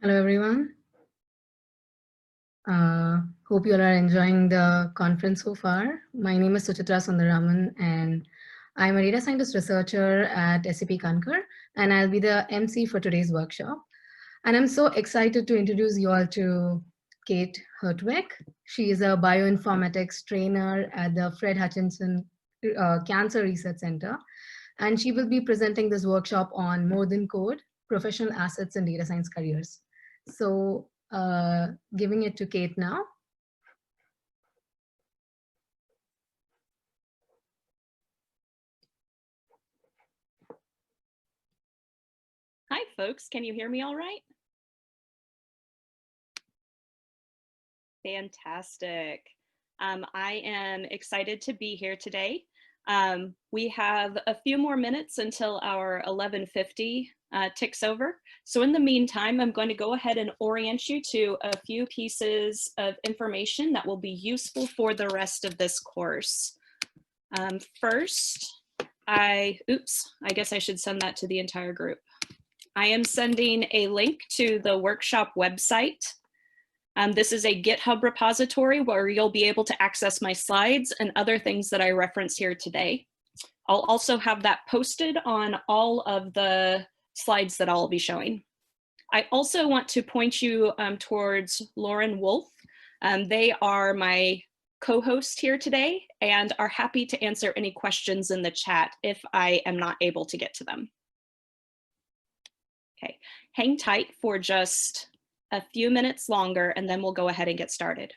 Hello, everyone. Hope you all are enjoying the conference so far. My name is Suchitra Sundaraman, and I'm a data scientist researcher at SAP Concur, and I'll be the MC for today's workshop. And I'm so excited to introduce you all to Kate Hertweck. She is a bioinformatics trainer at the Fred Hutchinson Cancer Research Center, and she will be presenting this workshop on more than code, professional assets and data science careers. So giving it to Kate now. Hi, folks. Can you hear me all right? Fantastic. I am excited to be here today. We have a few more minutes until our 11:50 ticks over. So in the meantime, I'm going to go ahead and orient you to a few pieces of information that will be useful for the rest of this course. First, I guess I should send that to the entire group. I am sending a link to the workshop website. This is a GitHub repository where you'll be able to access my slides and other things that I reference here today. I'll also have that posted on all of the slides that I'll be showing. I also want to point you towards Lauren Wolf. They are my co-host here today and are happy to answer any questions in the chat if I am not able to get to them. Okay, hang tight for just a few minutes longer and then we'll go ahead and get started.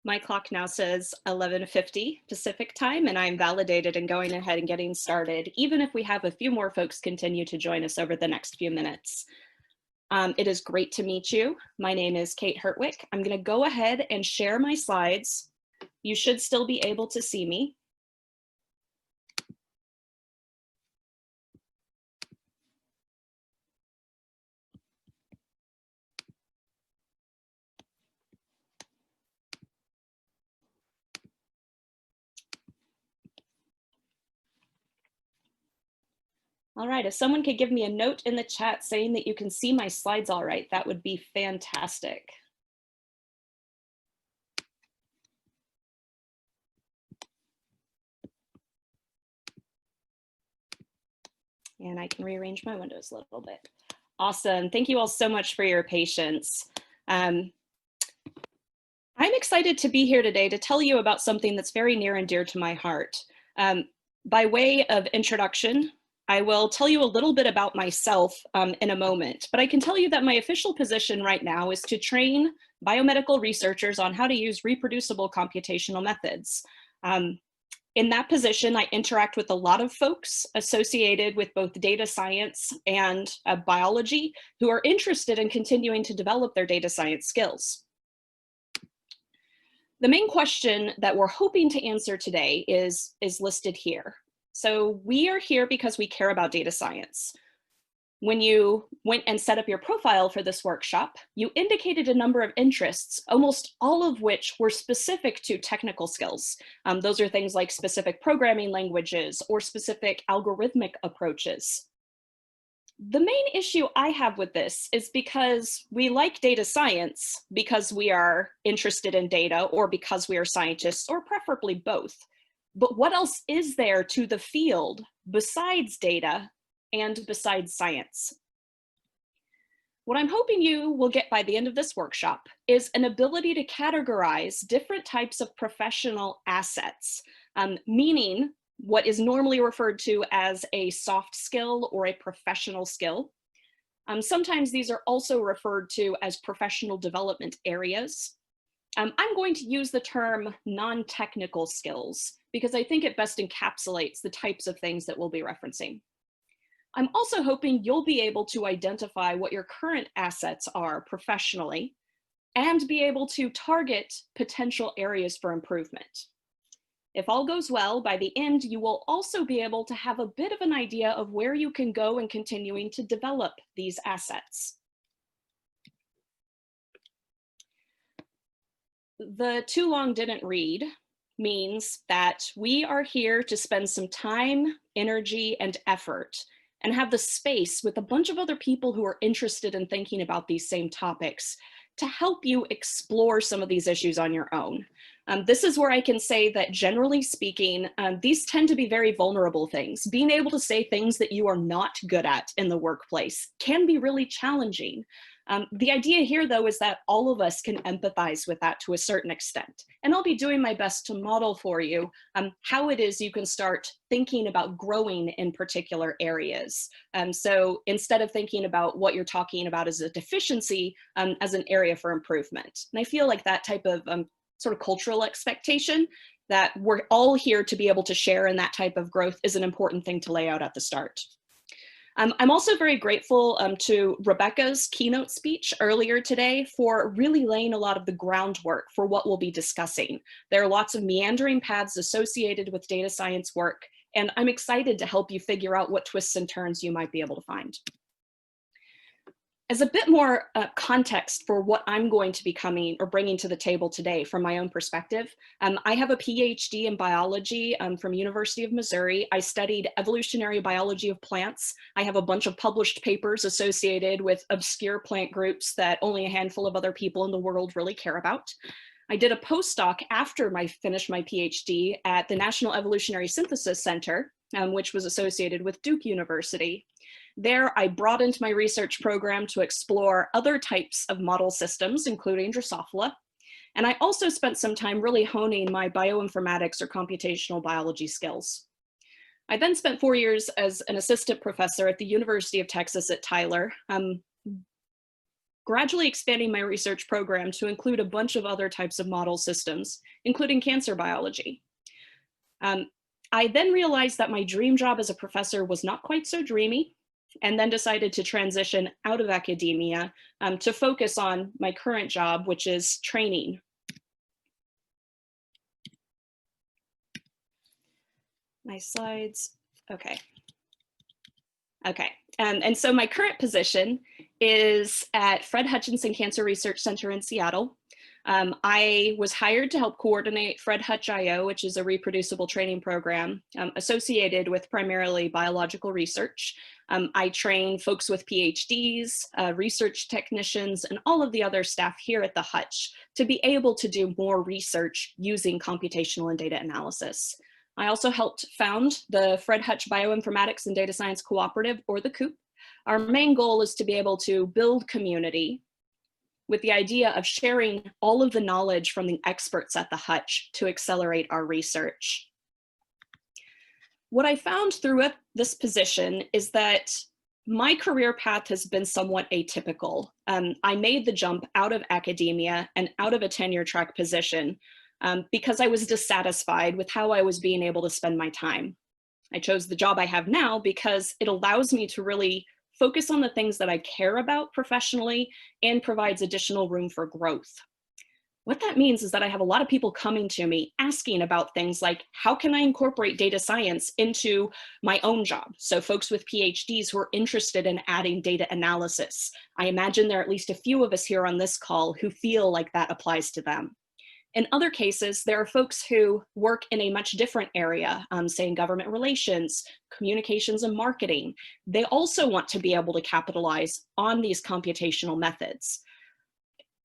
My clock now says 11:50 Pacific time, and I'm validated and going ahead and getting started, even if we have a few more folks continue to join us over the next few minutes. It is great to meet you. My name is Kate Hertweck. I'm going to go ahead and share my slides. You should still be able to see me. All right, if someone could give me a note in the chat saying that you can see my slides all right, that would be fantastic. And I can rearrange my windows a little bit. Awesome, thank you all so much for your patience. I'm excited to be here today to tell you about something that's very near and dear to my heart. By way of introduction, I will tell you a little bit about myself in a moment, but I can tell you that my official position right now is to train biomedical researchers on how to use reproducible computational methods. In that position, I interact with a lot of folks associated with both data science and biology who are interested in continuing to develop their data science skills. The main question that we're hoping to answer today is listed here. So we are here because we care about data science. When you went and set up your profile for this workshop, you indicated a number of interests, almost all of which were specific to technical skills. Those are things like specific programming languages or specific algorithmic approaches. The main issue I have with this is because we like data science because we are interested in data or because we are scientists, or preferably both. But what else is there to the field besides data and besides science? What I'm hoping you will get by the end of this workshop is an ability to categorize different types of professional assets, meaning what is normally referred to as a soft skill or a professional skill. Sometimes these are also referred to as professional development areas. I'm going to use the term non-technical skills because I think it best encapsulates the types of things that we'll be referencing. I'm also hoping you'll be able to identify what your current assets are professionally and be able to target potential areas for improvement. If all goes well, by the end, you will also be able to have a bit of an idea of where you can go in continuing to develop these assets. The too long didn't read means that we are here to spend some time, energy, and effort and have the space with a bunch of other people who are interested in thinking about these same topics to help you explore some of these issues on your own. This is where I can say that generally speaking, these tend to be very vulnerable things. Being able to say things that you are not good at in the workplace can be really challenging. The idea here, though, is that all of us can empathize with that to a certain extent. And I'll be doing my best to model for you how it is you can start thinking about growing in particular areas. So instead of thinking about what you're talking about as a deficiency, as an area for improvement. And I feel like that type of sort of cultural expectation that we're all here to be able to share in that type of growth is an important thing to lay out at the start. I'm also very grateful to Rebecca's keynote speech earlier today for really laying a lot of the groundwork for what we'll be discussing. There are lots of meandering paths associated with data science work, and I'm excited to help you figure out what twists and turns you might be able to find. As a bit more context for what I'm going to be coming or bringing to the table today from my own perspective, I have a PhD in biology from University of Missouri. I studied evolutionary biology of plants. I have a bunch of published papers associated with obscure plant groups that only a handful of other people in the world really care about. I did a postdoc after I finished my PhD at the National Evolutionary Synthesis Center, which was associated with Duke University. There, I broadened my research program to explore other types of model systems, including Drosophila. And I also spent some time really honing my bioinformatics or computational biology skills. I then spent 4 years as an assistant professor at the University of Texas at Tyler, gradually expanding my research program to include a bunch of other types of model systems, including cancer biology. I then realized that my dream job as a professor was not quite so dreamy, and then decided to transition out of academia to focus on my current job, which is training. My slides, okay. Okay, and so my current position is at Fred Hutchinson Cancer Research Center in Seattle. I was hired to help coordinate Fred Hutch IO, which is a reproducible training program associated with primarily biological research. I train folks with PhDs, research technicians, and all of the other staff here at the Hutch to be able to do more research using computational and data analysis. I also helped found the Fred Hutch Bioinformatics and Data Science Cooperative, or the COOP. Our main goal is to be able to build community with the idea of sharing all of the knowledge from the experts at the Hutch to accelerate our research. What I found through this position is that my career path has been somewhat atypical. I made the jump out of academia and out of a tenure track position because I was dissatisfied with how I was being able to spend my time. I chose the job I have now because it allows me to really focus on the things that I care about professionally and provides additional room for growth. What that means is that I have a lot of people coming to me asking about things like, how can I incorporate data science into my own job? So folks with PhDs who are interested in adding data analysis. I imagine there are at least a few of us here on this call who feel like that applies to them. In other cases, there are folks who work in a much different area, say in government relations, communications and marketing. They also want to be able to capitalize on these computational methods.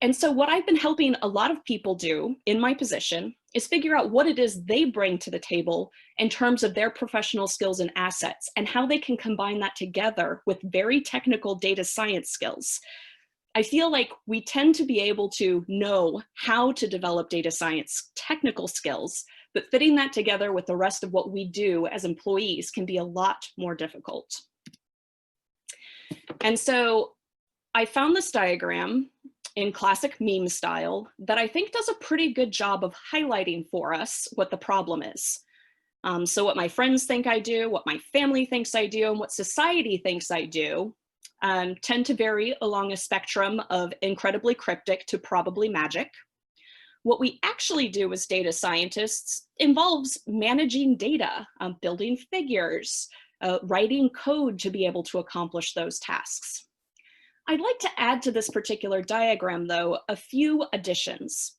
And so what I've been helping a lot of people do in my position is figure out what it is they bring to the table in terms of their professional skills and assets, and how they can combine that together with very technical data science skills. I feel like we tend to be able to know how to develop data science technical skills, but fitting that together with the rest of what we do as employees can be a lot more difficult. And so I found this diagram in classic meme style that I think does a pretty good job of highlighting for us what the problem is. So what my friends think I do, what my family thinks I do, and what society thinks I do tend to vary along a spectrum of incredibly cryptic to probably magic. What we actually do as data scientists involves managing data, building figures, writing code to be able to accomplish those tasks. I'd like to add to this particular diagram, though, a few additions.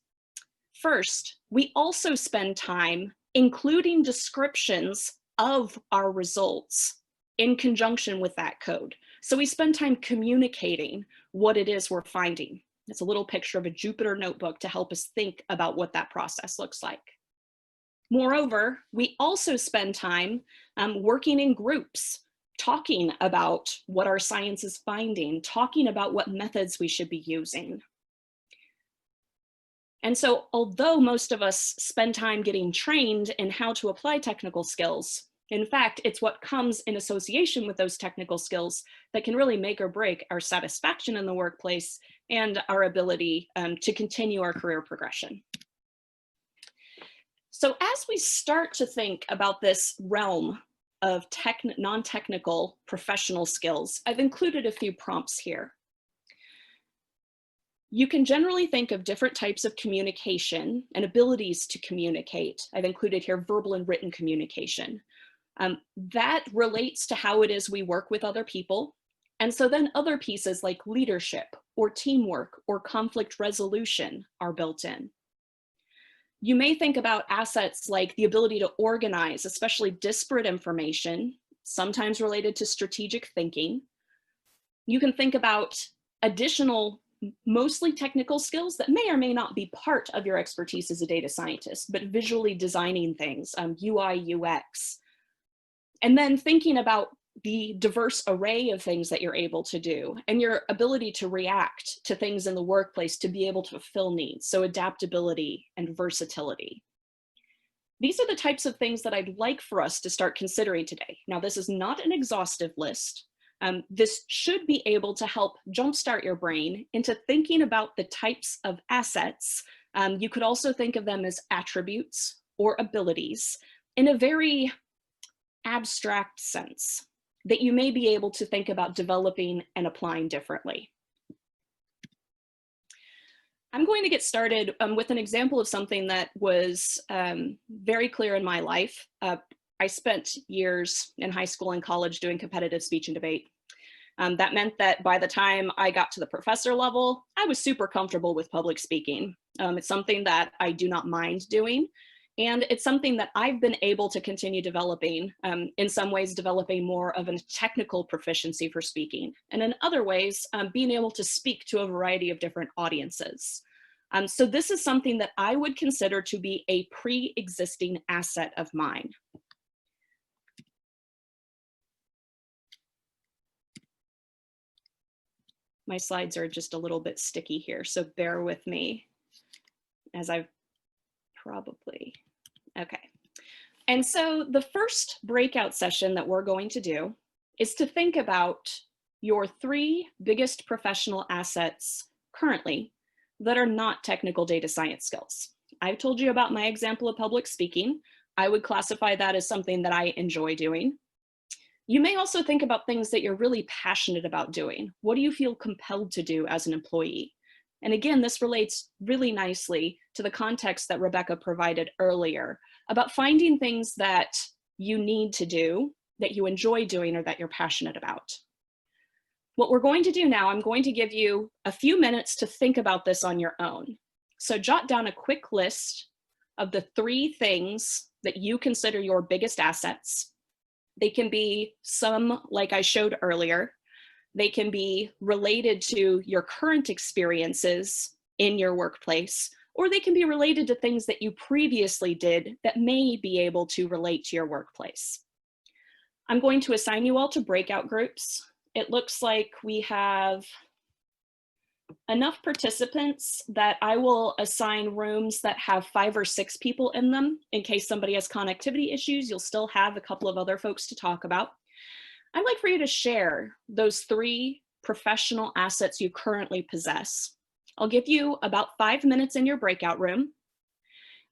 First, we also spend time including descriptions of our results in conjunction with that code. So we spend time communicating what it is we're finding. It's a little picture of a Jupyter notebook to help us think about what that process looks like. Moreover, we also spend time working in groups, talking about what our science is finding, talking about what methods we should be using. And so although most of us spend time getting trained in how to apply technical skills, in fact, it's what comes in association with those technical skills that can really make or break our satisfaction in the workplace and our ability to continue our career progression. So as we start to think about this realm of non-technical professional skills, I've included a few prompts here. You can generally think of different types of communication and abilities to communicate. I've included here verbal and written communication. That relates to how it is we work with other people. And so then other pieces like leadership or teamwork or conflict resolution are built in. You may think about assets like the ability to organize, especially disparate information, sometimes related to strategic thinking. You can think about additional, mostly technical skills that may or may not be part of your expertise as a data scientist, but visually designing things, UI, UX. And then thinking about the diverse array of things that you're able to do and your ability to react to things in the workplace to be able to fulfill needs. So adaptability and versatility. These are the types of things that I'd like for us to start considering today. Now, this is not an exhaustive list. This should be able to help jumpstart your brain into thinking about the types of assets. You could also think of them as attributes or abilities in a very abstract sense that you may be able to think about developing and applying differently. I'm going to get started with an example of something that was very clear in my life. I spent years in high school and college doing competitive speech and debate. That meant that by the time I got to the professor level, I was super comfortable with public speaking. It's something that I do not mind doing. And it's something that I've been able to continue developing, in some ways developing more of a technical proficiency for speaking, and in other ways, being able to speak to a variety of different audiences. So this is something that I would consider to be a pre-existing asset of mine. My slides are just a little bit sticky here, so bear with me as I've probably, okay. And so the first breakout session that we're going to do is to think about your 3 biggest professional assets currently that are not technical data science skills. I've told you about my example of public speaking. I would classify that as something that I enjoy doing. You may also think about things that you're really passionate about doing. What do you feel compelled to do as an employee? And again, this relates really nicely to the context that Rebecca provided earlier about finding things that you need to do, that you enjoy doing, or that you're passionate about. What we're going to do now, I'm going to give you a few minutes to think about this on your own. So jot down a quick list of the 3 things that you consider your biggest assets. They can be some like I showed earlier. They can be related to your current experiences in your workplace, or they can be related to things that you previously did that may be able to relate to your workplace. I'm going to assign you all to breakout groups. It looks like we have enough participants that I will assign rooms that have 5 or 6 people in them. In case somebody has connectivity issues, you'll still have a couple of other folks to talk about. I'd like for you to share those 3 professional assets you currently possess. I'll give you about 5 minutes in your breakout room.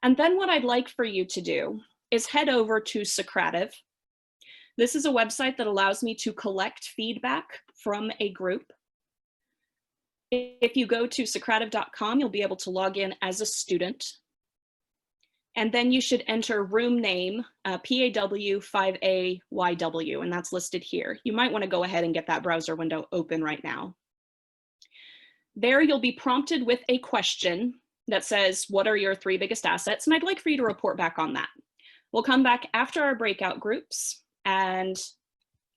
And then what I'd like for you to do is head over to Socrative. This is a website that allows me to collect feedback from a group. If you go to socrative.com, you'll be able to log in as a student. And then you should enter room name, PAW5AYW, and that's listed here. You might want to go ahead and get that browser window open right now. There you'll be prompted with a question that says, what are your 3 biggest assets? And I'd like for you to report back on that. We'll come back after our breakout groups, and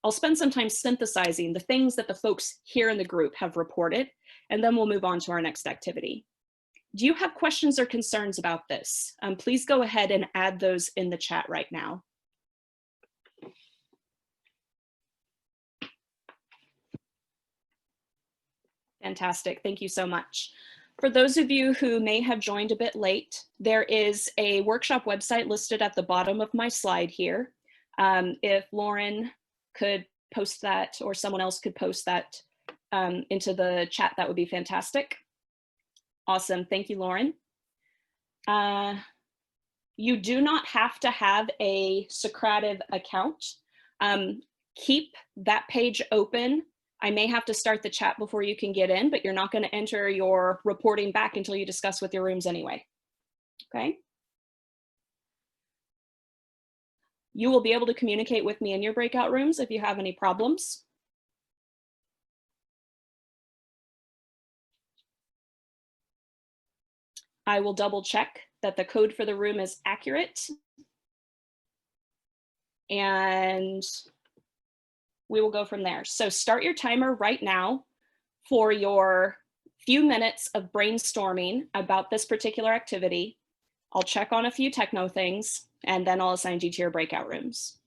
I'll spend some time synthesizing the things that the folks here in the group have reported, and then we'll move on to our next activity. Do you have questions or concerns about this? Please go ahead and add those in the chat right now. Fantastic, thank you so much. For those of you who may have joined a bit late, there is a workshop website listed at the bottom of my slide here. If Lauren could post that, or someone else could post that into the chat, that would be fantastic. Awesome, thank you, Lauren. You do not have to have a Socrative account. Keep that page open. I may have to start the chat before you can get in, but you're not going to enter your reporting back until you discuss with your rooms anyway. Okay? You will be able to communicate with me in your breakout rooms if you have any problems. I will double check that the code for the room is accurate. And we will go from there. So start your timer right now for your few minutes of brainstorming about this particular activity. I'll check on a few techno things, and then I'll assign you to your breakout rooms.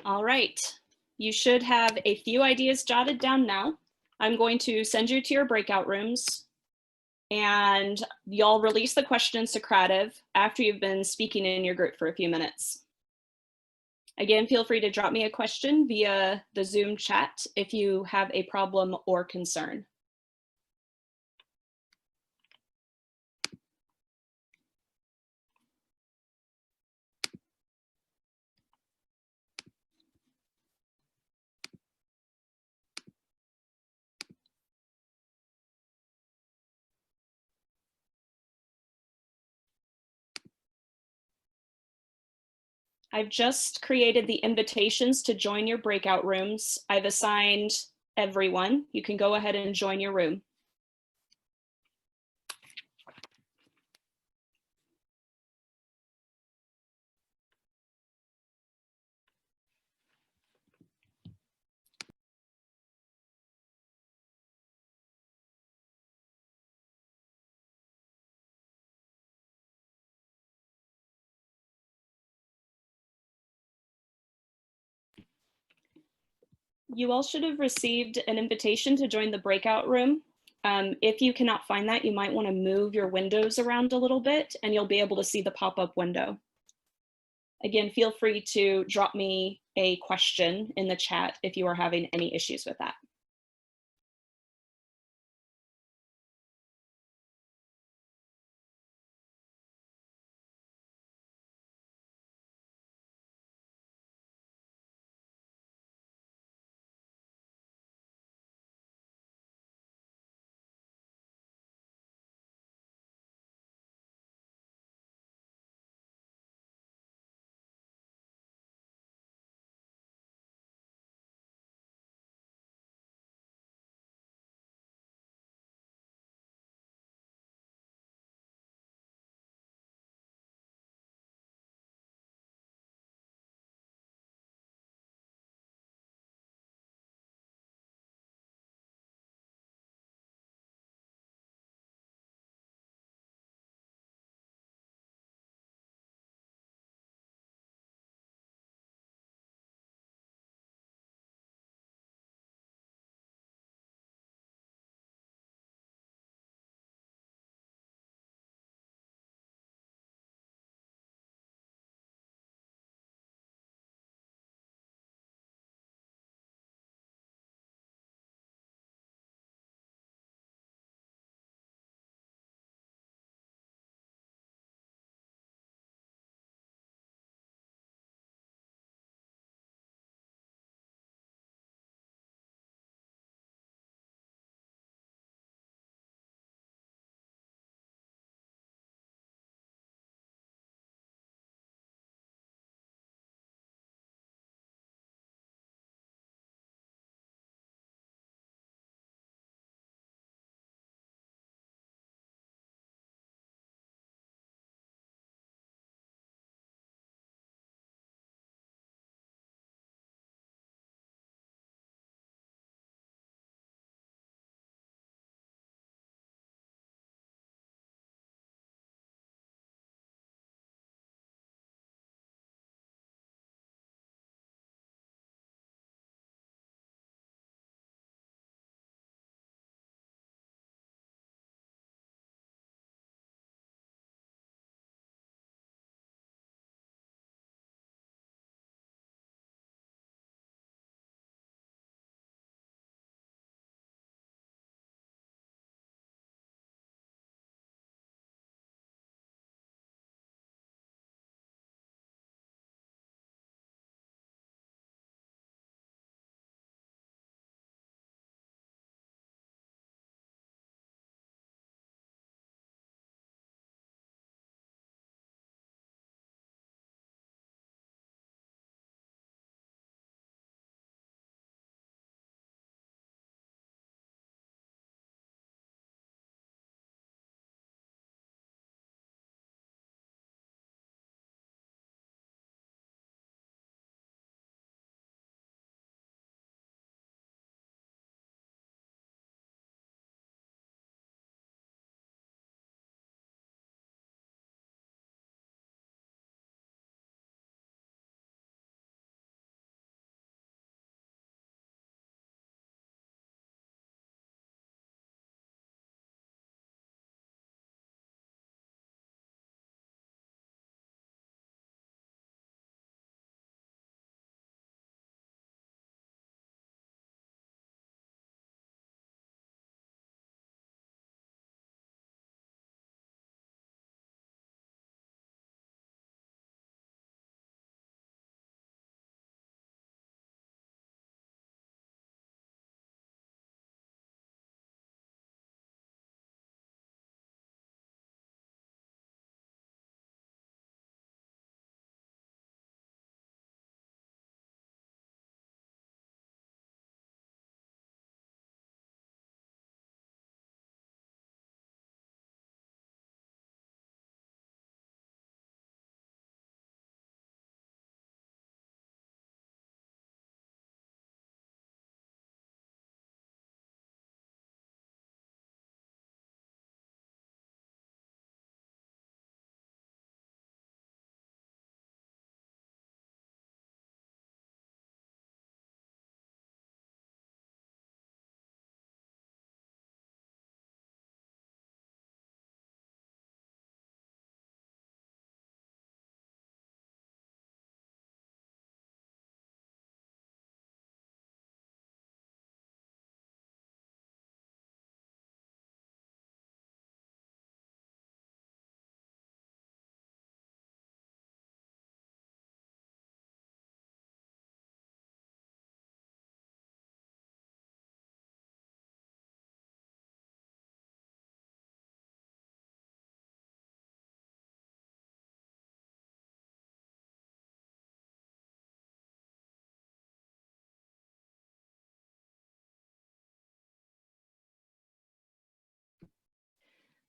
All right, you should have a few ideas jotted down now. I'm going to send you to your breakout rooms, and y'all release the question in Socrative after you've been speaking in your group for a few minutes. Again, feel free to drop me a question via the Zoom chat if you have a problem or concern. I've just created the invitations to join your breakout rooms. I've assigned everyone. You can go ahead and join your room. You all should have received an invitation to join the breakout room. If you cannot find that, you might want to move your windows around a little bit and you'll be able to see the pop-up window. Again, feel free to drop me a question in the chat if you are having any issues with that.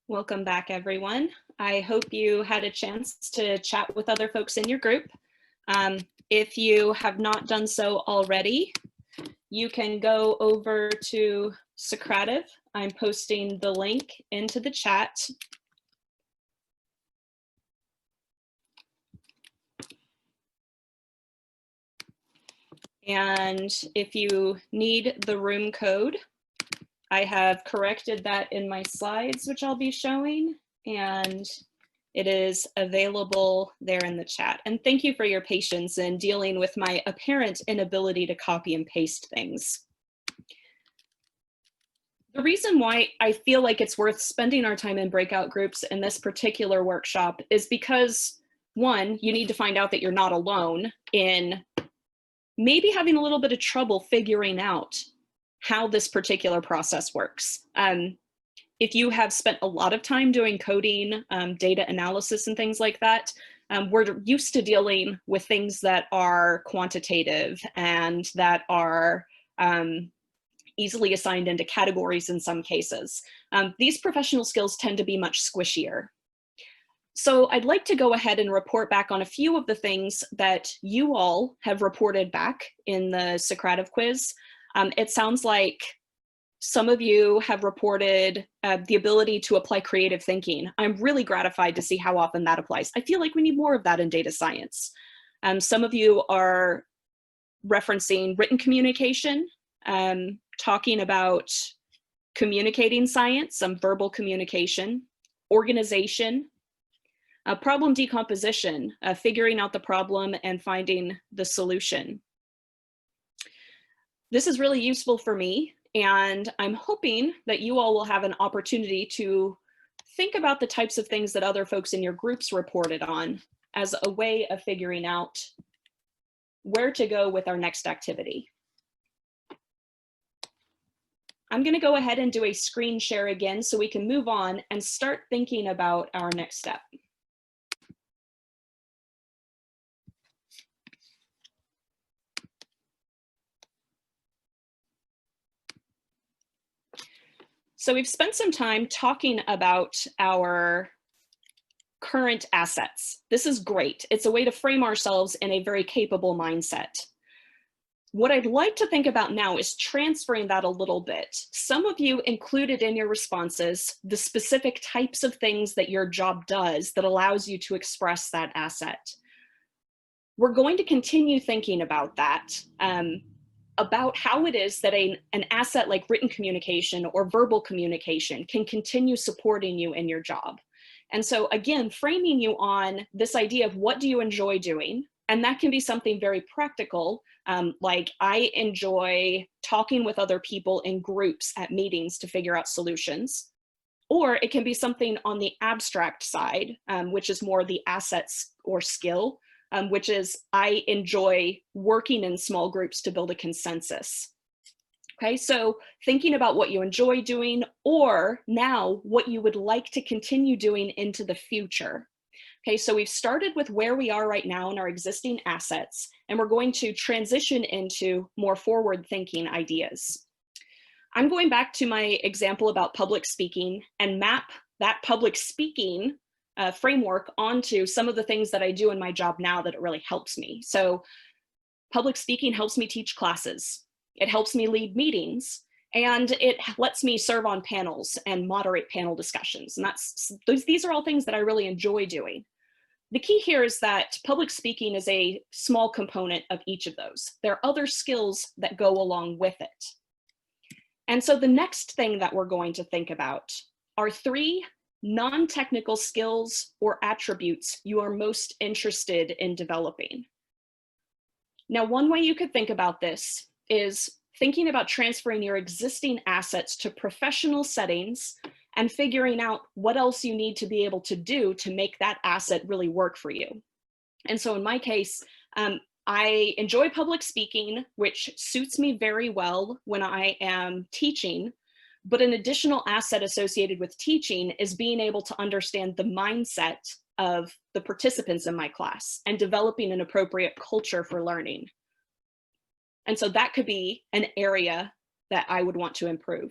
Welcome back, everyone. I hope you had a chance to chat with other folks in your group. If you have not done so already, you can go over to Socrative. I'm posting the link into the chat. And if you need the room code, I have corrected that in my slides, which I'll be showing, and it is available there in the chat. And thank you for your patience in dealing with my apparent inability to copy and paste things. The reason why I feel like it's worth spending our time in breakout groups in this particular workshop is because, one, you need to find out that you're not alone in maybe having a little bit of trouble figuring out how this particular process works. If you have spent a lot of time doing coding, data analysis and things like that, we're used to dealing with things that are quantitative and that are easily assigned into categories in some cases. These professional skills tend to be much squishier. So I'd like to go ahead and report back on a few of the things that you all have reported back in the Socrative quiz. It sounds like some of you have reported the ability to apply creative thinking. I'm really gratified to see how often that applies. I feel like we need more of that in data science. Some of you are referencing written communication, talking about communicating science, some verbal communication, organization, problem decomposition, figuring out the problem and finding the solution. This is really useful for me, and I'm hoping that you all will have an opportunity to think about the types of things that other folks in your groups reported on as a way of figuring out where to go with our next activity. I'm going to go ahead and do a screen share again so we can move on and start thinking about our next step. So we've spent some time talking about our current assets. This is great. It's a way to frame ourselves in a very capable mindset. What I'd like to think about now is transferring that a little bit. Some of you included in your responses the specific types of things that your job does that allows you to express that asset. We're going to continue thinking about that, about how it is that an asset like written communication or verbal communication can continue supporting you in your job. And so again, framing you on this idea of what do you enjoy doing? And that can be something very practical, like I enjoy talking with other people in groups at meetings to figure out solutions. Or it can be something on the abstract side, which is more the assets or skill, which is I enjoy working in small groups to build a consensus. Okay, so thinking about what you enjoy doing, or now what you would like to continue doing into the future. Okay, so we've started with where we are right now in our existing assets, and we're going to transition into more forward-thinking ideas. I'm going back to my example about public speaking and map that public speaking framework onto some of the things that I do in my job now that it really helps me. So public speaking helps me teach classes. It helps me lead meetings, and it lets me serve on panels and moderate panel discussions. And these are all things that I really enjoy doing. The key here is that public speaking is a small component of each of those. There are other skills that go along with it. And so the next thing that we're going to think about are 3 non-technical skills or attributes you are most interested in developing. Now, one way you could think about this is thinking about transferring your existing assets to professional settings and figuring out what else you need to be able to do to make that asset really work for you. And so in my case, I enjoy public speaking, which suits me very well when I am teaching, but an additional asset associated with teaching is being able to understand the mindset of the participants in my class and developing an appropriate culture for learning. And so that could be an area that I would want to improve.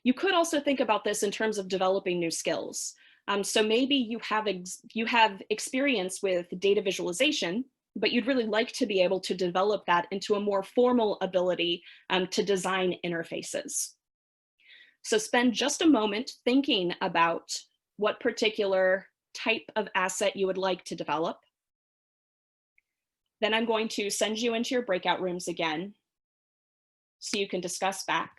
You could also think about this in terms of developing new skills. So maybe you have experience with data visualization, but you'd really like to be able to develop that into a more formal ability to design interfaces. So spend just a moment thinking about what particular type of asset you would like to develop. Then I'm going to send you into your breakout rooms again so you can discuss back.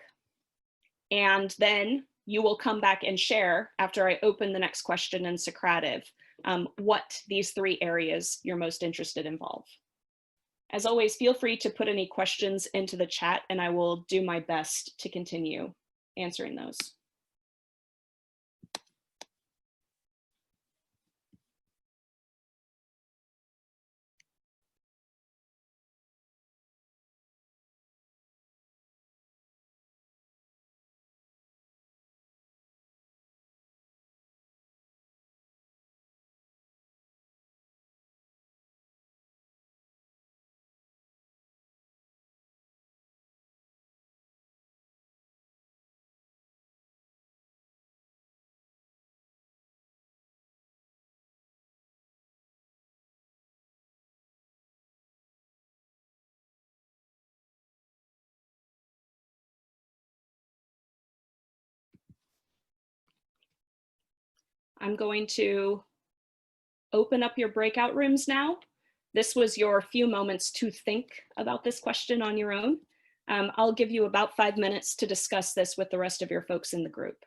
And then you will come back and share, after I open the next question in Socrative, what these 3 areas you're most interested in involve. As always, feel free to put any questions into the chat and I will do my best to continue answering those. I'm going to open up your breakout rooms now. This was your few moments to think about this question on your own. I'll give you about 5 minutes to discuss this with the rest of your folks in the group.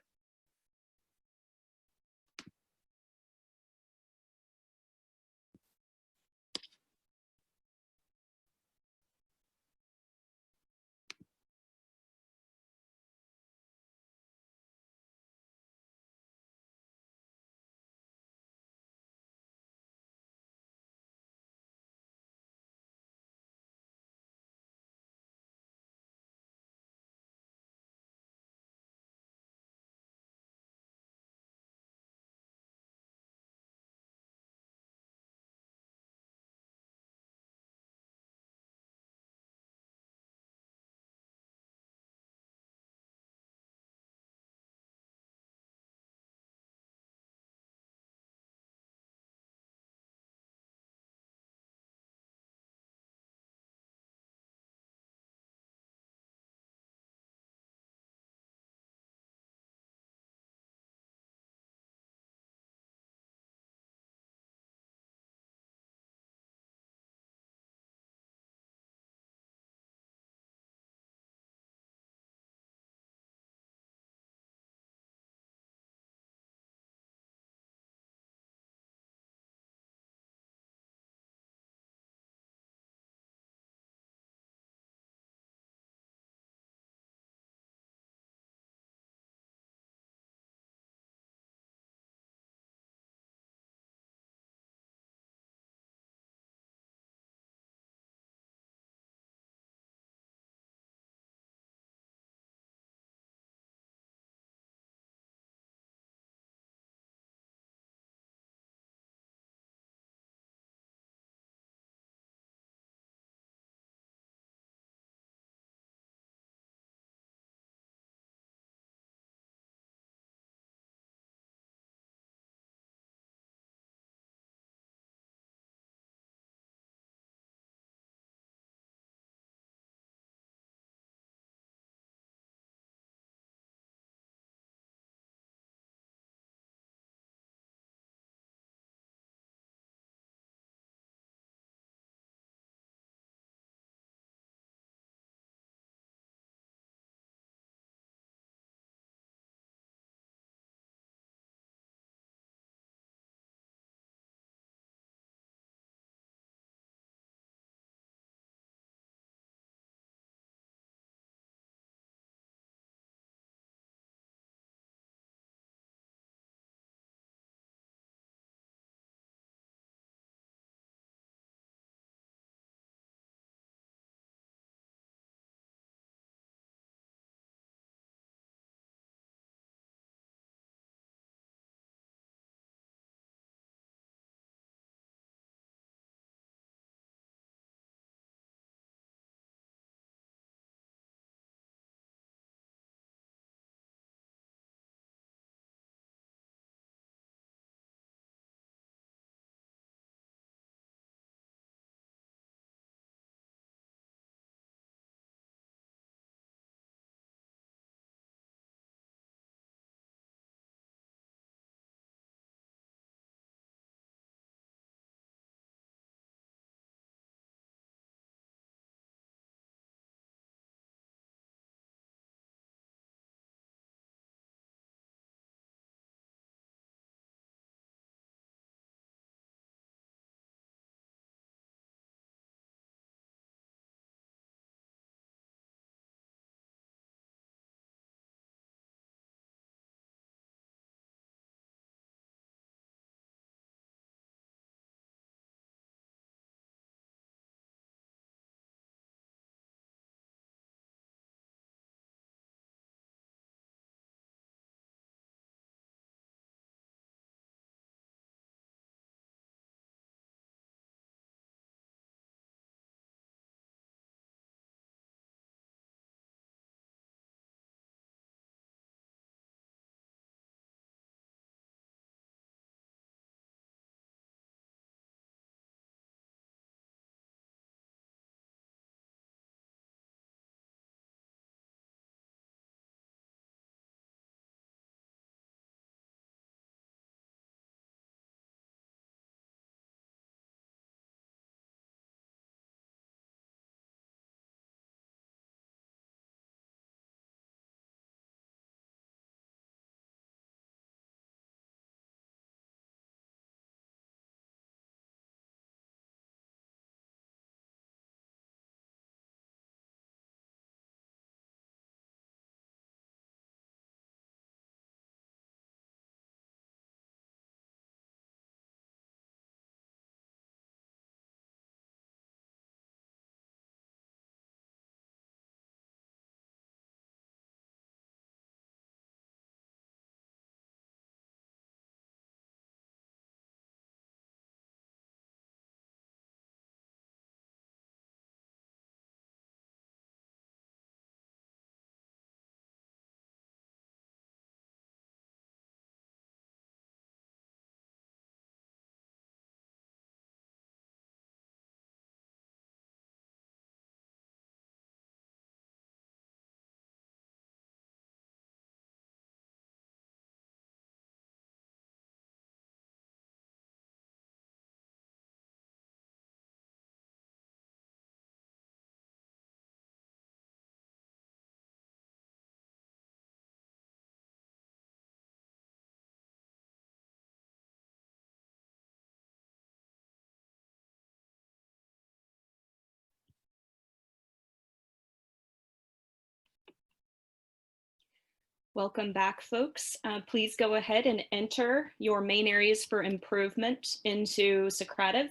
Welcome back, folks. Please go ahead and enter your main areas for improvement into Socrative.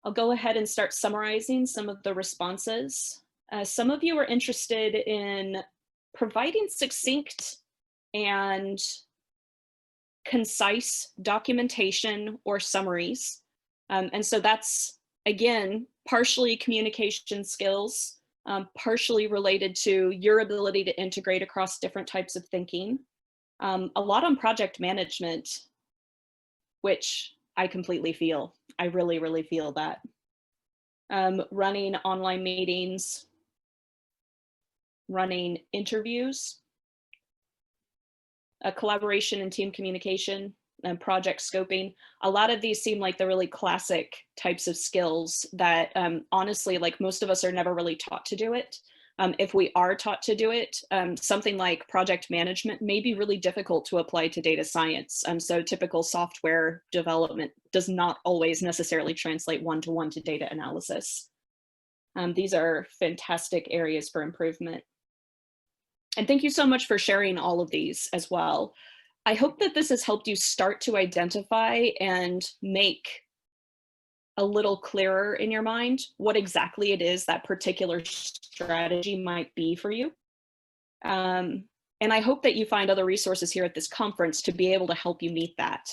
I'll go ahead and start summarizing some of the responses. Some of you are interested in providing succinct and concise documentation or summaries. And so that's, again, partially communication skills, partially related to your ability to integrate across different types of thinking. A lot on project management, which I completely feel. I really, really feel that. Running online meetings, running interviews, collaboration and team communication, and project scoping. A lot of these seem like the really classic types of skills that honestly, like most of us are never really taught to do it. If we are taught to do it, something like project management may be really difficult to apply to data science. So typical software development does not always necessarily translate one-to-one to data analysis. These are fantastic areas for improvement. And thank you so much for sharing all of these as well. I hope that this has helped you start to identify and make a little clearer in your mind what exactly it is that particular strategy might be for you. And I hope that you find other resources here at this conference to be able to help you meet that.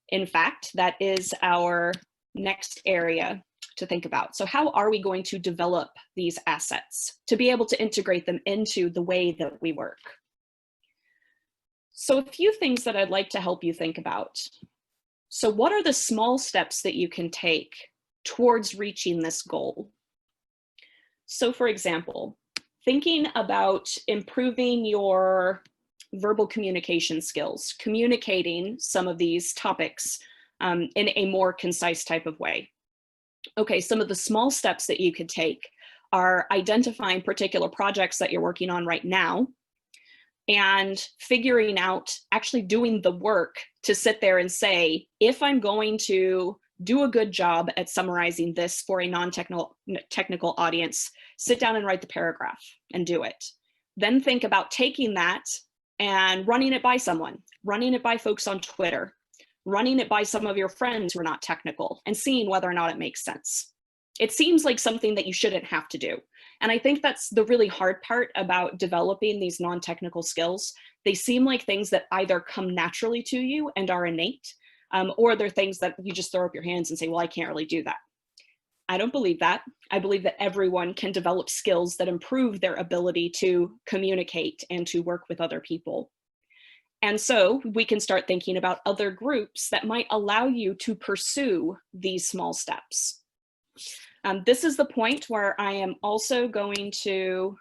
In fact, that is our next area to think about. So how are we going to develop these assets to be able to integrate them into the way that we work? So a few things that I'd like to help you think about. So what are the small steps that you can take towards reaching this goal? So for example, thinking about improving your verbal communication skills, communicating some of these topics in a more concise type of way. Okay, some of the small steps that you could take are identifying particular projects that you're working on right now and figuring out, actually doing the work to sit there and say, if I'm going to do a good job at summarizing this for a non-technical audience, sit down and write the paragraph and do it. Then think about taking that and running it by someone, running it by folks on Twitter, running it by some of your friends who are not technical, and seeing whether or not it makes sense. It seems like something that you shouldn't have to do. And I think that's the really hard part about developing these non-technical skills. They seem like things that either come naturally to you and are innate, or they're things that you just throw up your hands and say, well, I can't really do that. I don't believe that. I believe that everyone can develop skills that improve their ability to communicate and to work with other people. And so we can start thinking about other groups that might allow you to pursue these small steps. This is the point where I am also going to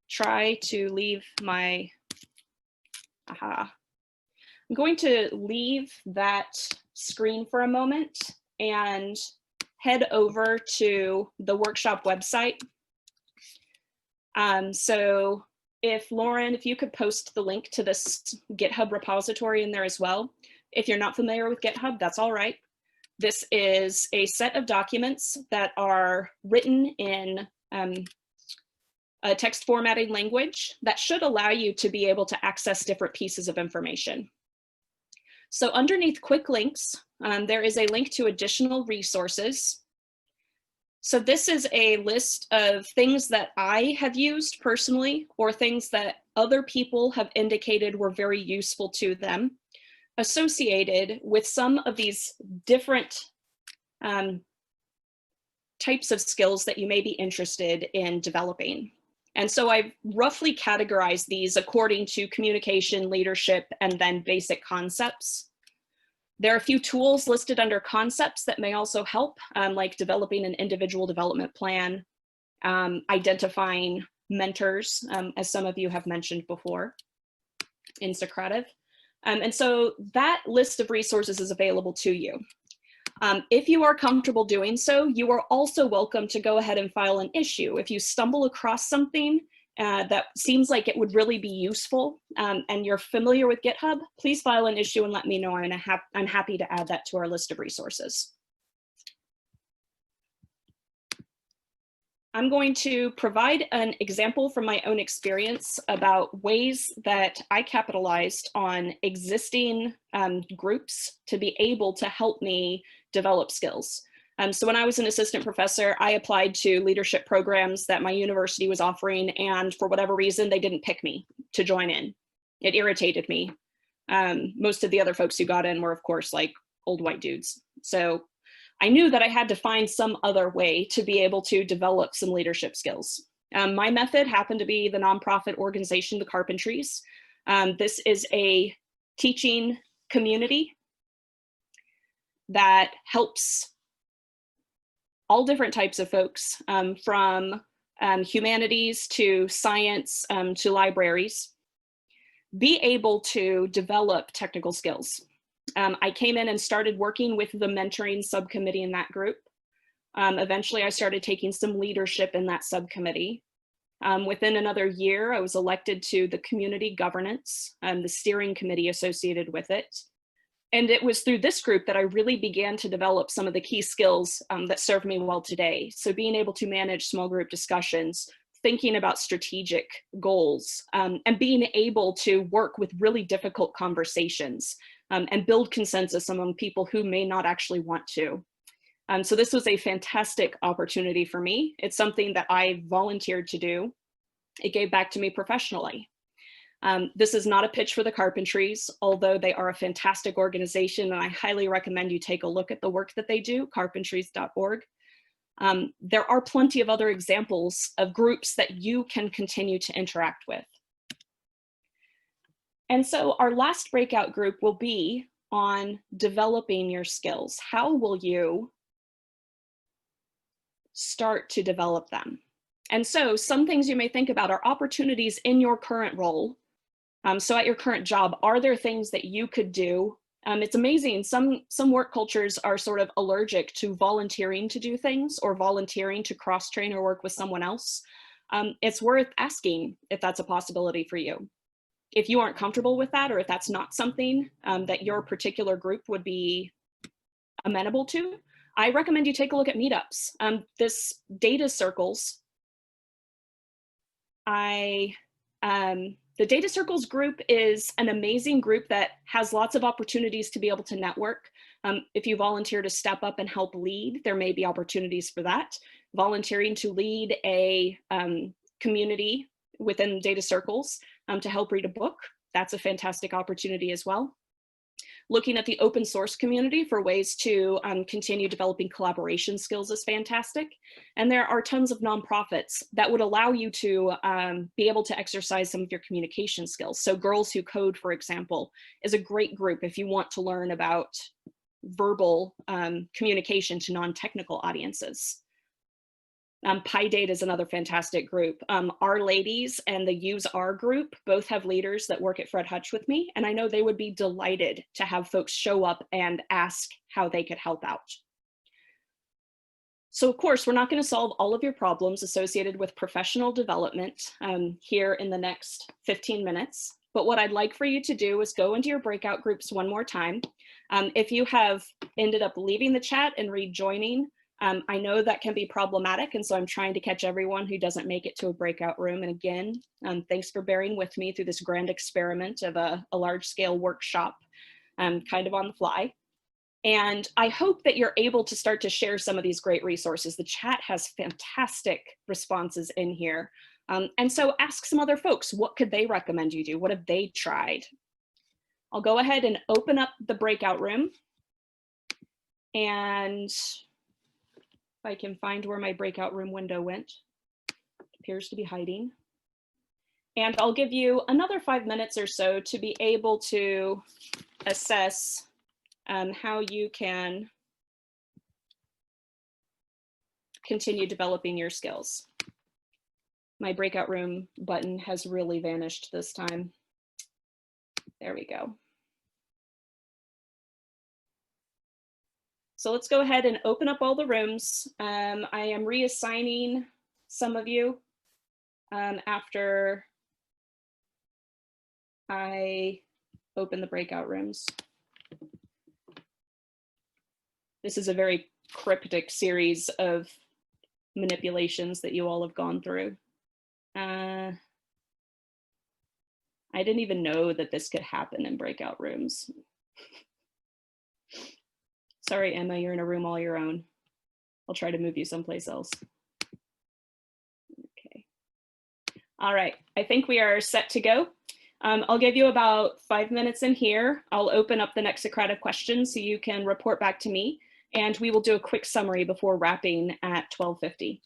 try to leave my, I'm going to leave that screen for a moment and head over to the workshop website. So if Lauren, if you could post the link to this GitHub repository in there as well. If you're not familiar with GitHub, that's all right. This is a set of documents that are written in a text formatting language that should allow you to be able to access different pieces of information. So underneath quick links, there is a link to additional resources. So this is a list of things that I have used personally, or things that other people have indicated were very useful to them, associated with some of these different types of skills that you may be interested in developing. And so I've roughly categorized these according to communication, leadership, and then basic concepts. There are a few tools listed under concepts that may also help, like developing an individual development plan, identifying mentors, as some of you have mentioned before in Socrative. And so that list of resources is available to you. If you are comfortable doing so, you are also welcome to go ahead and file an issue. If you stumble across something that seems like it would really be useful and you're familiar with GitHub, please file an issue and let me know. I'm happy to add that to our list of resources. I'm going to provide an example from my own experience about ways that I capitalized on existing groups to be able to help me develop skills. So when I was an assistant professor, I applied to leadership programs that my university was offering, and for whatever reason, they didn't pick me to join in. It irritated me. Most of the other folks who got in were, of course, like old white dudes. So I knew that I had to find some other way to be able to develop some leadership skills. My method happened to be the nonprofit organization, the Carpentries. This is a teaching community that helps all different types of folks, from humanities to science to libraries, be able to develop technical skills. I came in and started working with the mentoring subcommittee in that group. Eventually, I started taking some leadership in that subcommittee. Within another year, I was elected to the community governance, the steering committee associated with it. And it was through this group that I really began to develop some of the key skills that serve me well today. So being able to manage small group discussions, thinking about strategic goals, and being able to work with really difficult conversations and build consensus among people who may not actually want to. So this was a fantastic opportunity for me. It's something that I volunteered to do. It gave back to me professionally. This is not a pitch for the Carpentries, although they are a fantastic organization, and I highly recommend you take a look at the work that they do, carpentries.org. There are plenty of other examples of groups that you can continue to interact with. And so our last breakout group will be on developing your skills. How will you start to develop them? And so some things you may think about are opportunities in your current role. So at your current job, are there things that you could do? It's amazing, some work cultures are sort of allergic to volunteering to do things or volunteering to cross-train or work with someone else. It's worth asking if that's a possibility for you. If you aren't comfortable with that, or if that's not something that your particular group would be amenable to, I recommend you take a look at meetups. This data circles, the Data Circles group is an amazing group that has lots of opportunities to be able to network. If you volunteer to step up and help lead, there may be opportunities for that. Volunteering to lead a community within Data Circles to help read a book, that's a fantastic opportunity as well. Looking at the open source community for ways to continue developing collaboration skills is fantastic. And there are tons of nonprofits that would allow you to be able to exercise some of your communication skills. So Girls Who Code, for example, is a great group if you want to learn about verbal communication to non-technical audiences. PyDate is another fantastic group. Our Ladies and the Use Our group both have leaders that work at Fred Hutch with me, and I know they would be delighted to have folks show up and ask how they could help out. So of course, we're not going to solve all of your problems associated with professional development here in the next 15 minutes. But what I'd like for you to do is go into your breakout groups one more time. If you have ended up leaving the chat and rejoining, I know that can be problematic, and so I'm trying to catch everyone who doesn't make it to a breakout room. And again, thanks for bearing with me through this grand experiment of a large-scale workshop, kind of on the fly. And I hope that you're able to start to share some of these great resources. The chat has fantastic responses in here. And so ask some other folks, what could they recommend you do? What have they tried? I'll go ahead and open up the breakout room. And if I can find where my breakout room window went, it appears to be hiding. And I'll give you another 5 minutes or so to be able to assess how you can continue developing your skills. My breakout room button has really vanished this time. There we go. So let's go ahead and open up all the rooms. I am reassigning some of you after I open the breakout rooms. This is a very cryptic series of manipulations that you all have gone through. I didn't even know that this could happen in breakout rooms. Sorry, Emma, you're in a room all your own. I'll try to move you someplace else. Okay. All right, I think we are set to go. I'll give you about 5 minutes in here. I'll open up the next Socratic questions so you can report back to me, and we will do a quick summary before wrapping at 12:50.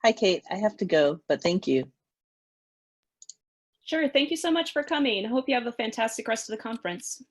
Hi, Kate. I have to go, but thank you. Sure, thank you so much for coming. I hope you have a fantastic rest of the conference.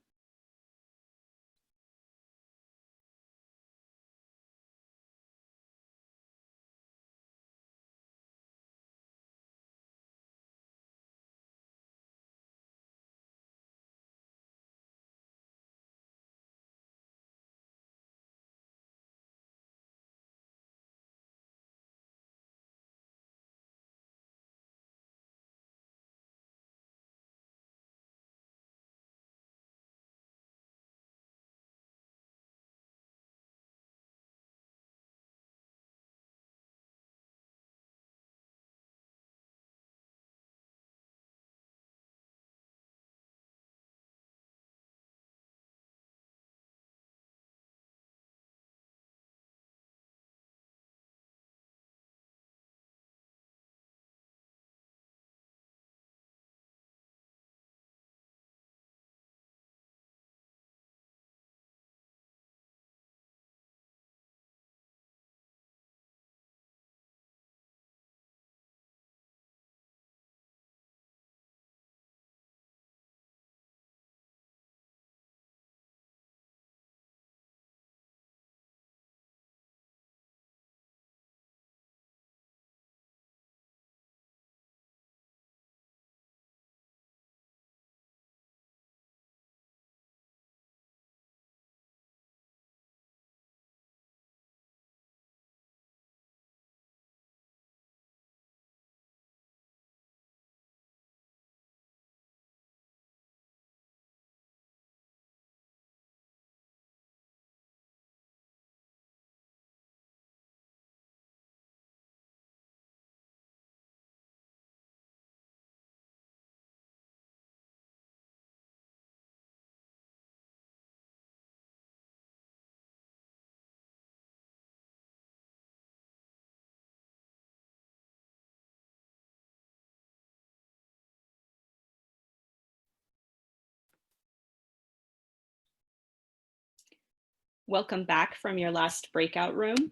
Welcome back from your last breakout room.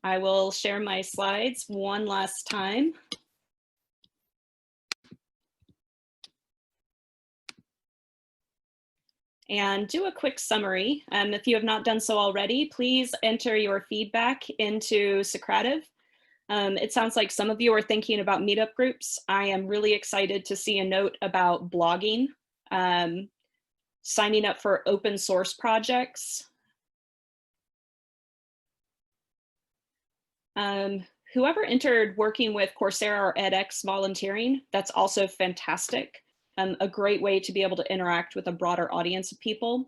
I will share my slides one last time. And do a quick summary. If you have not done so already, please enter your feedback into Socrative. It sounds like some of you are thinking about meetup groups. I am really excited to see a note about blogging, signing up for open source projects. Whoever entered working with Coursera or edX volunteering, that's also fantastic. A great way to be able to interact with a broader audience of people.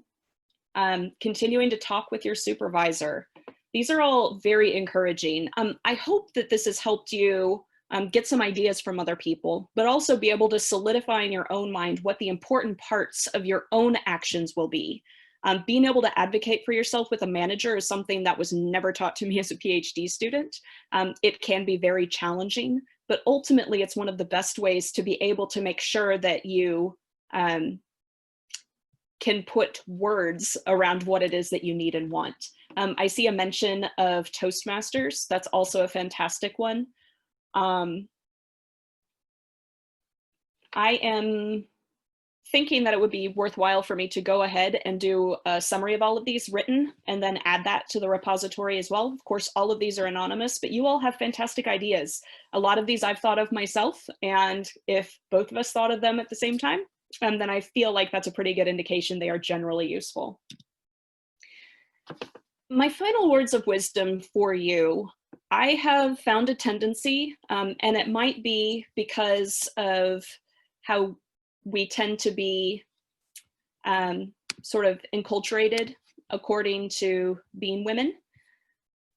Continuing to talk with your supervisor. These are all very encouraging. I hope that this has helped you get some ideas from other people, but also be able to solidify in your own mind what the important parts of your own actions will be. Being able to advocate for yourself with a manager is something that was never taught to me as a PhD student. It can be very challenging, but ultimately it's one of the best ways to be able to make sure that you can put words around what it is that you need and want. I see a mention of Toastmasters. That's also a fantastic one. I am thinking that it would be worthwhile for me to go ahead and do a summary of all of these written and then add that to the repository as well. Of course, all of these are anonymous, but you all have fantastic ideas. A lot of these I've thought of myself, and if both of us thought of them at the same time, then I feel like that's a pretty good indication they are generally useful. My final words of wisdom for you, I have found a tendency, and it might be because of how we tend to be sort of enculturated according to being women,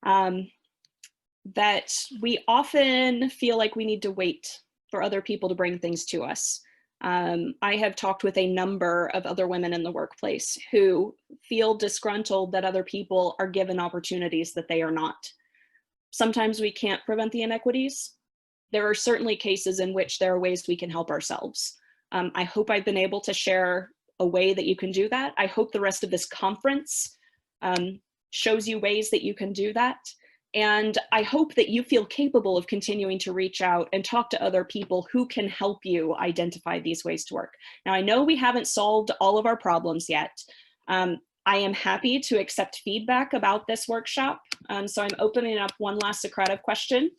that we often feel like we need to wait for other people to bring things to us. I have talked with a number of other women in the workplace who feel disgruntled that other people are given opportunities that they are not. Sometimes we can't prevent the inequities. There are certainly cases in which there are ways we can help ourselves. I hope I've been able to share a way that you can do that. I hope the rest of this conference shows you ways that you can do that. And I hope that you feel capable of continuing to reach out and talk to other people who can help you identify these ways to work. Now, I know we haven't solved all of our problems yet. I am happy to accept feedback about this workshop. So I'm opening up one last Socrative question.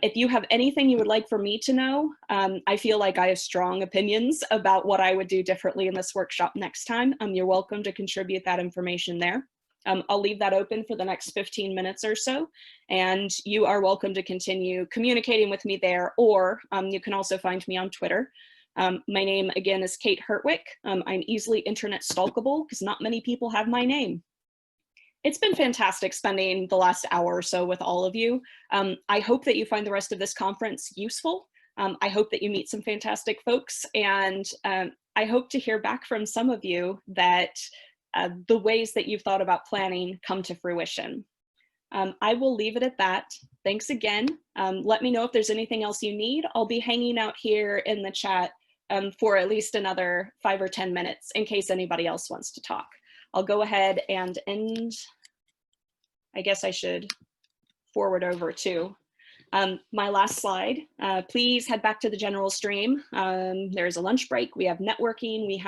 If you have anything you would like for me to know, I feel like I have strong opinions about what I would do differently in this workshop next time. You're welcome to contribute that information there. I'll leave that open for the next 15 minutes or so, and you are welcome to continue communicating with me there, or you can also find me on Twitter. My name, again, is Kate Hertweck. I'm easily internet stalkable because not many people have my name. It's been fantastic spending the last hour or so with all of you. I hope that you find the rest of this conference useful. I hope that you meet some fantastic folks, and I hope to hear back from some of you that the ways that you've thought about planning come to fruition. I will leave it at that. Thanks again. Let me know if there's anything else you need. I'll be hanging out here in the chat for at least another 5 or 10 minutes in case anybody else wants to talk. I'll go ahead and end. I guess I should forward over to my last slide. Please head back to the general stream. There's a lunch break. We have networking. We have